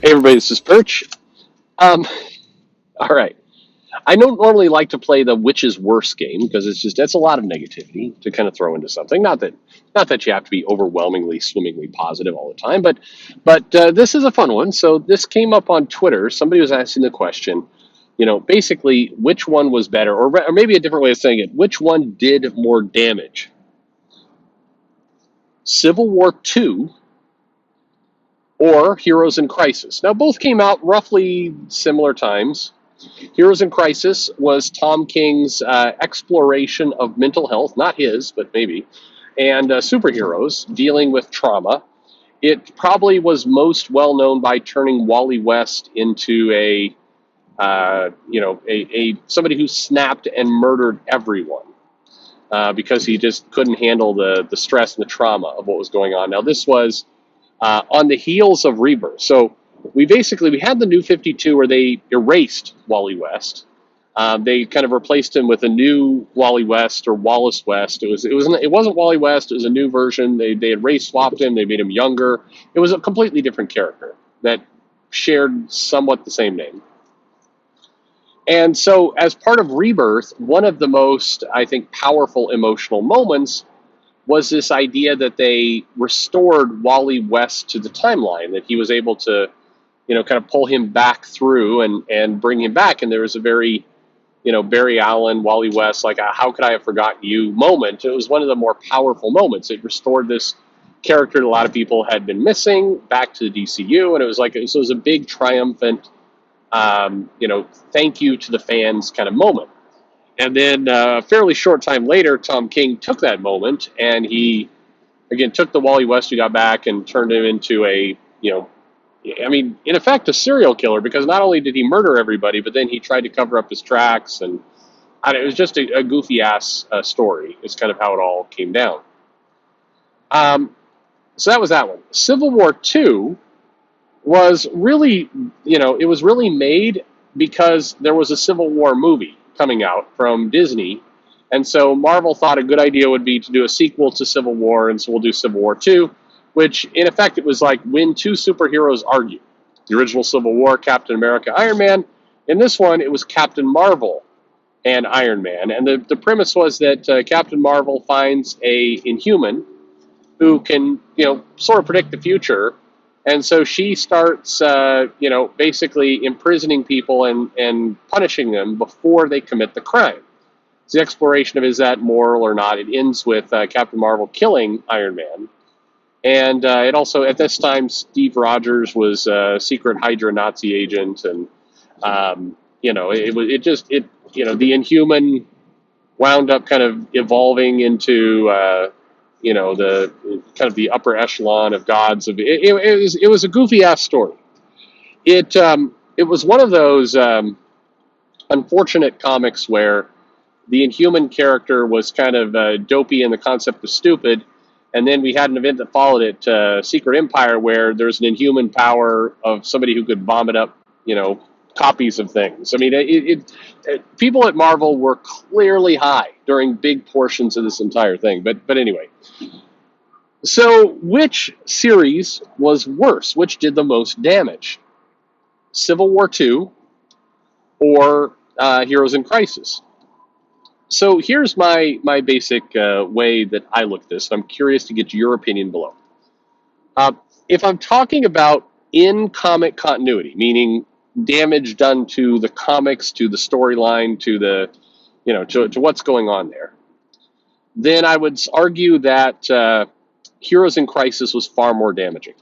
Hey everybody, this is Perch. Um, all right. I don't normally like to play the which is worse game because that's a lot of negativity to kind of throw into something. Not that you have to be overwhelmingly, swimmingly positive all the time, but this is a fun one. So this came up on Twitter. Somebody was asking the question, basically which one was better, or maybe a different way of saying it, which one did more damage, Civil War II or Heroes in Crisis? Now both came out roughly similar times. Heroes in Crisis was Tom King's exploration of mental health, not his, but maybe, and superheroes dealing with trauma. It probably was most well known by turning Wally West into a somebody who snapped and murdered everyone because he just couldn't handle the stress and the trauma of what was going on. Now this was on the heels of Rebirth. So we had the New 52 where they erased Wally West. They kind of replaced him with a new Wally West or Wallace West. It wasn't Wally West. It was a new version. They had race swapped him. They made him younger. It was a completely different character that shared somewhat the same name. And so, as part of Rebirth, one of the most, I think, powerful emotional moments was this idea that they restored Wally West to the timeline, that he was able to, kind of pull him back through and bring him back. And there was a very, Barry Allen, Wally West, like a how could I have forgotten you moment. It was one of the more powerful moments. It restored this character that a lot of people had been missing back to the DCU. And it was a big triumphant, thank you to the fans kind of moment. And then a fairly short time later, Tom King took that moment and he, again, took the Wally West who got back and turned him into in effect, a serial killer because not only did he murder everybody, but then he tried to cover up his tracks. And it was just a goofy ass story. It's kind of how it all came down. So that was that one. Civil War II was really, it was really made because there was a Civil War movie coming out from Disney. And so Marvel thought a good idea would be to do a sequel to Civil War, and so we'll do Civil War II, which in effect it was like when two superheroes argue. The original Civil War, Captain America, Iron Man. In this one, it was Captain Marvel and Iron Man. And the premise was that Captain Marvel finds a Inhuman who can, sort of predict the future. And so she starts, basically imprisoning people and punishing them before they commit the crime. It's the exploration of is that moral or not. It ends with Captain Marvel killing Iron Man. And it also, at this time, Steve Rogers was a secret Hydra Nazi agent. And, the Inhuman wound up kind of evolving into, the kind of the upper echelon of gods. It was a goofy ass story. It was one of those unfortunate comics where the Inhuman character was kind of dopey and the concept was stupid. And then we had an event that followed it, Secret Empire, where there's an Inhuman power of somebody who could vomit up, copies of things. I mean, people at Marvel were clearly high during big portions of this entire thing. But anyway, so which series was worse? Which did the most damage? Civil War II or Heroes in Crisis? So here's my basic way that I look at this. I'm curious to get your opinion below. If I'm talking about in comic continuity, meaning damage done to the comics, to the storyline, to the, to what's going on there, then I would argue that Heroes in Crisis was far more damaging.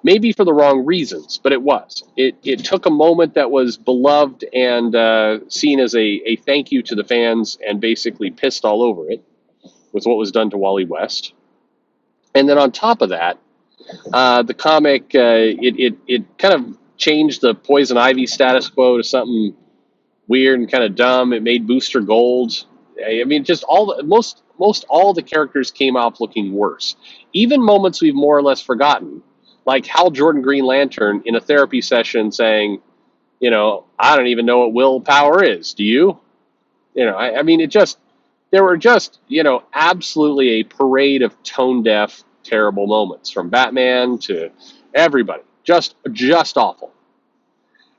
Maybe for the wrong reasons, but it was. It took a moment that was beloved and seen as a thank you to the fans and basically pissed all over it with what was done to Wally West. And then on top of that, the comic, it kind of changed the Poison Ivy status quo to something weird and kind of dumb. It made Booster Gold. I mean, just most all the characters came off looking worse. Even moments we've more or less forgotten, like Hal Jordan Green Lantern in a therapy session saying, I don't even know what willpower is. Do you? I mean, there were just, absolutely a parade of tone deaf, terrible moments from Batman to everybody. just awful.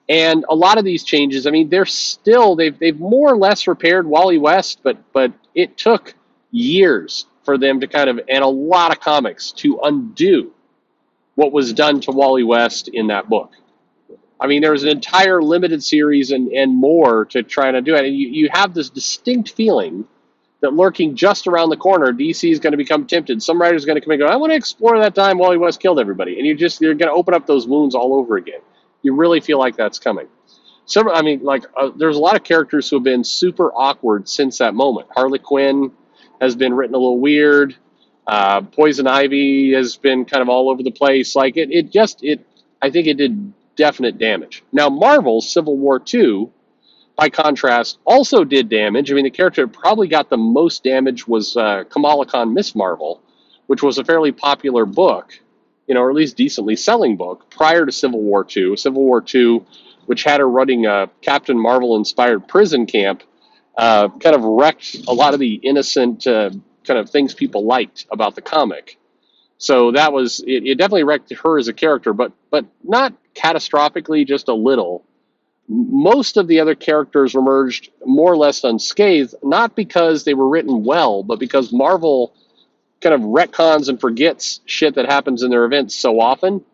And a lot of these changes, I mean, they've more or less repaired Wally West, but it took years for them to kind of, and a lot of comics to undo what was done to Wally West in that book. I mean, there was an entire limited series and more to try to do it. And you have this distinct feeling that lurking just around the corner, DC is going to become tempted. Some writer's going to come and go, I want to explore that time Wally West killed everybody. And you're going to open up those wounds all over again. You really feel like that's coming. There's a lot of characters who have been super awkward since that moment. Harley Quinn has been written a little weird. Poison Ivy has been kind of all over the place. I think it did definite damage. Now, Marvel's Civil War II, by contrast, also did damage. I mean, the character that probably got the most damage was Kamala Khan Miss Marvel, which was a fairly popular book, or at least decently selling book prior to Civil War II. Civil War II, which had her running a Captain Marvel-inspired prison camp, kind of wrecked a lot of the innocent kind of things people liked about the comic. So that was it definitely wrecked her as a character, but not catastrophically, just a little. Most of the other characters emerged more or less unscathed, not because they were written well, but because Marvel kind of retcons and forgets shit that happens in their events so often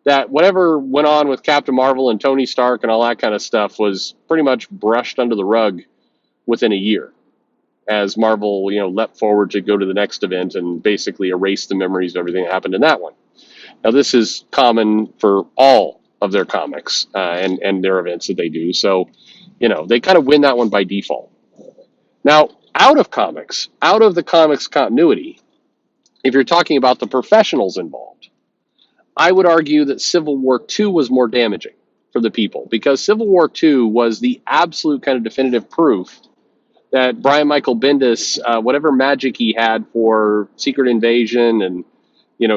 that whatever went on with Captain Marvel and Tony Stark and all that kind of stuff was pretty much brushed under the rug within a year, as Marvel, leapt forward to go to the next event and basically erase the memories of everything that happened in that one. Now, this is common for all of their comics and their events that they do. So, they kind of win that one by default. Now, out of the comics continuity, if you're talking about the professionals involved, I would argue that Civil War II was more damaging for the people, because Civil War II was the absolute kind of definitive proof that Brian Michael Bendis, whatever magic he had for Secret Invasion and,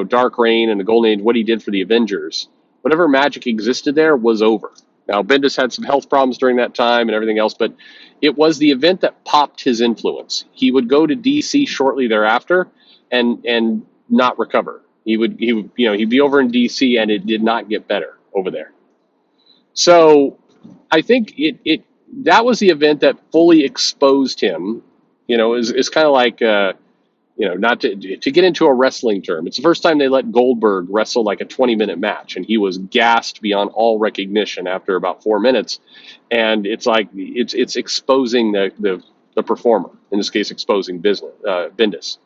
Dark Reign and the Golden Age, what he did for the Avengers, whatever magic existed there was over. Now, Bendis had some health problems during that time and everything else, but it was the event that popped his influence. He would go to DC shortly thereafter and not recover. He'd be over in DC and it did not get better over there. So I think that was the event that fully exposed him. Is kind of like not to get into a wrestling term. It's the first time they let Goldberg wrestle like a 20-minute match, and he was gassed beyond all recognition after about 4 minutes. And it's like it's exposing the performer, in this case, exposing Bendis.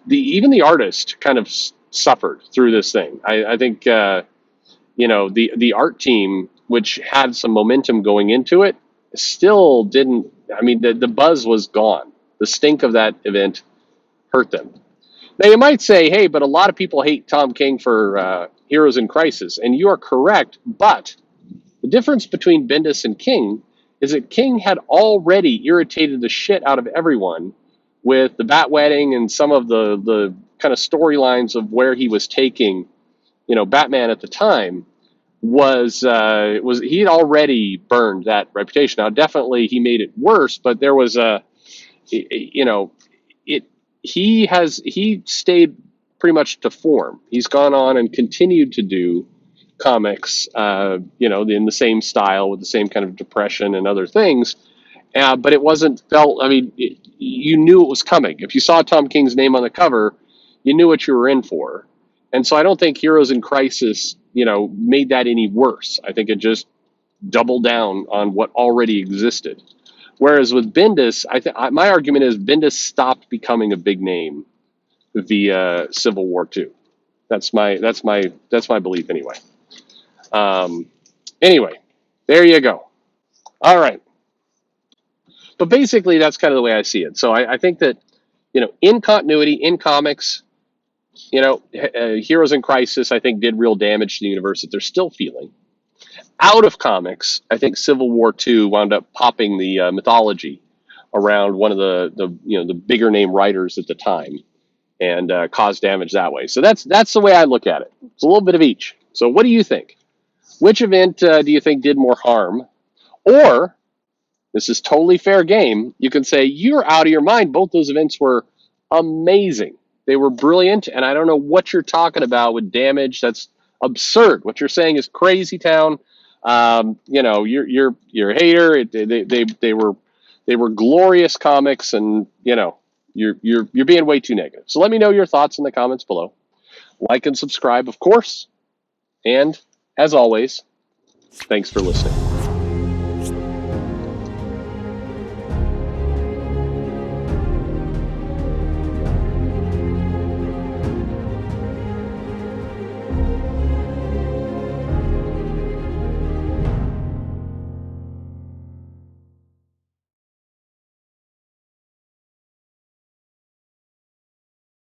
Even the artist kind of suffered through this thing. I think the art team, which had some momentum going into it, still didn't. I mean, the buzz was gone. The stink of that event hurt them. Now, you might say, hey, but a lot of people hate Tom King for Heroes in Crisis, and you are correct, but the difference between Bendis and King is that King had already irritated the shit out of everyone with the Bat Wedding and some of the kind of storylines of where he was taking, Batman at the time was he'd already burned that reputation. Now, definitely he made it worse, but there was he stayed pretty much to form. He's gone on and continued to do comics, in the same style with the same kind of depression and other things. But it wasn't felt. I mean, you knew it was coming. If you saw Tom King's name on the cover, you knew what you were in for. And so I don't think Heroes in Crisis, made that any worse. I think it just doubled down on what already existed. Whereas with Bendis, my argument is Bendis stopped becoming a big name via Civil War II. That's my belief anyway. Anyway, there you go. All right. But basically, that's kind of the way I see it. So I think that, in continuity, in comics, Heroes in Crisis, I think, did real damage to the universe that they're still feeling. Out of comics, I think Civil War II wound up popping the mythology around one of the bigger name writers at the time and caused damage that way. So that's the way I look at it. It's a little bit of each. So what do you think? Which event do you think did more harm? Or, this is totally fair game, you can say, you're out of your mind. Both those events were amazing. They were brilliant, and I don't know what you're talking about with damage. That's absurd. What you're saying is crazy town. You're a hater. They were glorious comics, and you're being way too negative. So let me know your thoughts in the comments below. Like and subscribe, of course. And as always, thanks for listening.